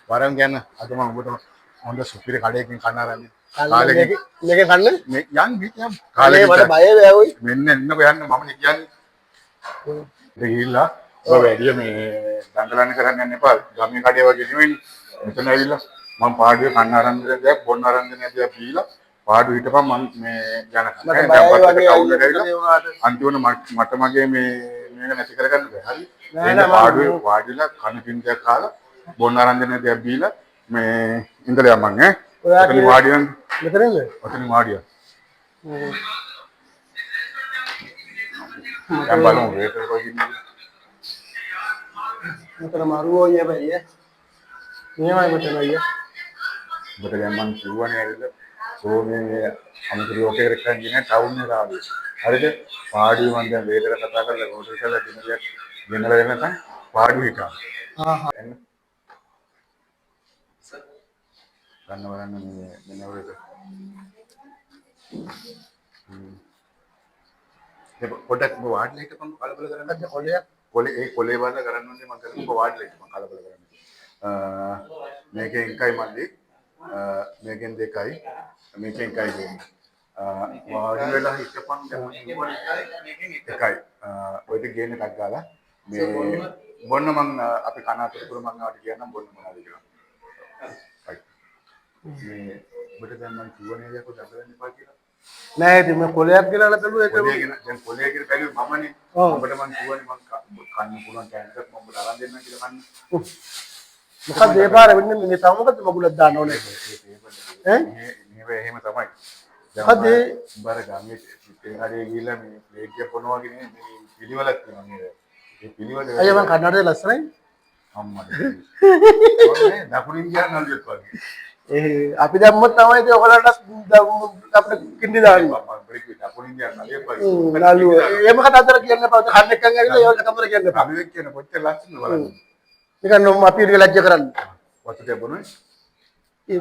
වරන් කියන්න අද මම ඔබට හොඳ සුපිරි කඩේකින් කන්න ආරන්නේ. මේක කන්න යන් ගියම් කාලේ මට බය වැවුයි. මෙන්න එන්නකෝ යන්න මම කියන්නේ. ඒ ගිහිල්ලා ඔබ වැඩි මේ දඟලන්න කරන්න යන්න එපා. ගමේ කඩේ වගේ නෙවෙයි. මෙතන ඇවිල්ලා මම පාඩුවේ කන්න ආරම්භ දෙයක් බොන්න ආරම්භ දෙයක් දීලා පාඩු හිටපන් මම මේ යන අන්තිමට මට මගේ මේ මේක නැති කරගන්න බෑ. හරි. එහෙනම් පාඩුවේ වාඩිලා කන පින්දයක් කාලා බොන්න ආරම්භ දෙයක් දීලා මේ ඉඳලා යමන් ඈ. ඔතන වාඩියන් මෙතනද? ඔතන වාඩියන්. දැන් බලමු වේටර් කොහොමද? මෙතන මරුවෝ ය බැරිය. මෙහෙමයි මෙතන අයියා. ඔබට දැන් මම කිව්වනේ ඇවිල්ලා සෝමේ අමුතු ලෝකයකට කියන්නේ ටවුන් එක ආවේ. හරිද? පාඩුවේ මම දැන් වේටර් කතා කරලා හොටල් කරලා දිනයක් ගෙනලා දෙන්නකම් පාඩුව හිටා. එන්න. ගන්න මේ මෙන්නවලට. ඒක පොඩක් වාඩිලා හිටපන් කලබල කරන්නේ නැද්ද කොලයක්? කොලේ කොලේ වල කරන්න ඕනේ මම කරන්නේ වාඩිලා හිටපන් කලබල කරන්නේ. මේකෙන් එකයි මල්ලි. මේකෙන් දෙකයි. මේකෙන් එකයි දෙන්නේ. වාඩි වෙලා හිටපන් මේකෙන් එකයි. ඔය දෙක ගේන එකක් ගාලා මේ බොන්න මම අපි කනාතර මම ආවට කියන්නම් බොන්න මොනවද කියලා. මේ ඔබට දැන් මම කිව්වනේ යකෝ දඟලන්න එපා කියලා. නෑ ඉතින් මම කොලයක් ගෙනල්ලා බැලුවා ඒක. කොලේ ගෙන දැන් කොලේ ගෙන බැලුවේ මමනේ. ඔබට මම කිව්වනේ මම කන්න පුළුවන් කෑමක් මම ඔබට අරන් දෙන්නම් කියලා කන්න. මොකද ඒ පාර වෙන්නේ මේ තව මොකද මගුලක් දාන්න ඕනේ. ඈ මේ එහෙම තමයි. මොකද බර ගමේ තේරාරේ ගිහිල්ලා මේ ප්ලේට් එක පොනවා වගේ නේ මේ පිළිවෙලක් තියෙනවා නේද? ඒ පිළිවෙල අයියා මම කන්නඩේ ලස්සනයි. අම්මා. ඔන්නේ දකුණින් ගියා නළුවෙක් වගේ. අපි දැම්මොත් තමයි ඉතින් ඔයගලන්ට අපිට කිඳි දාන්නේ. මම බ්‍රේක් දකුණින් ගියා නළුවෙක් වගේ. නළුව. එහෙම කතාවතර කියන්න එපා. කන්න එක්කන් ඇවිල්ලා ඒවල කතාවතර කියන්න එපා. නළුවෙක් කියන කොච්චර ලස්සනද බලන්න. නිකන් නොම අපි ඉරිය ලැජ්ජ කරන්නේ. වතුර බොනොයි. ඒ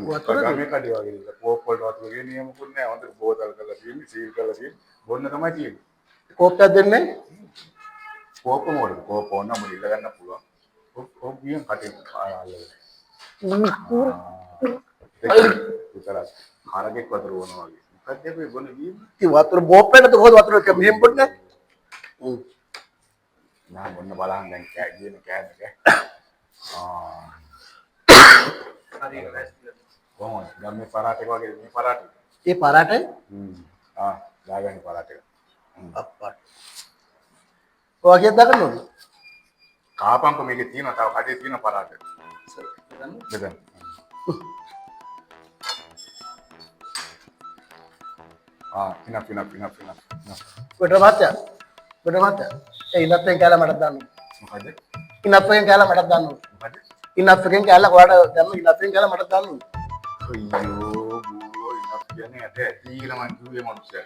වතුර ගමේ කඩේ වගේ ඉන්න. කෝප් වලට වතුර ගේ නියමකුත් නැහැ. හොඳට බෝතල් කරලා තියෙන්නේ, සීල් කරලා තියෙන්නේ. බොන්න තමයි තියෙන්නේ. කෝප්පයක් දෙන්නේ? කෝප්ප මොකටද? කෝප්ප ඕන නම් ඉල්ල ගන්න පුළුවන්. කෝප් ගියන් කටේ ආල්ලලා. විතරක් හරකෙක් වතුර බොනවා වගේ. මොකක්ද මේ බොන ගියේ? ඉතින් වතුර බෝප්පේට කොහොමද වතුර මෙහෙම බොන්නේ? නෑ බොන්න බලන්න දැන් කියන කෑමක. කොහොමද? ගම්මේ පරාටේ වගේ මේ පරාටේ. ඒ පරාටේ? දාගන්න පරාටේ. අප්පා. ඔයගෙන් දාගන්න ඕනේ. කාපම්ප මේකේ තියෙනවා තව කඩේ තියෙන පරාටේ. බෙදන්න. enough. කොටර මාත්‍යා. ඒ ඉනත් එකෙන් කැල මටත් දාන්න. මොකද? ඉනත් එකෙන් කැල මටත් දාන්න. මොකද? ඉනත් එකෙන් කැල ඔයාලට දැම්ම ඉනත් එකෙන් කැල මටත් දාන්න. අයියෝ බූරෝ ඉනත් කියන්නේ ඇට ඇති කියලා මං කිව්වේ මොනසෙ.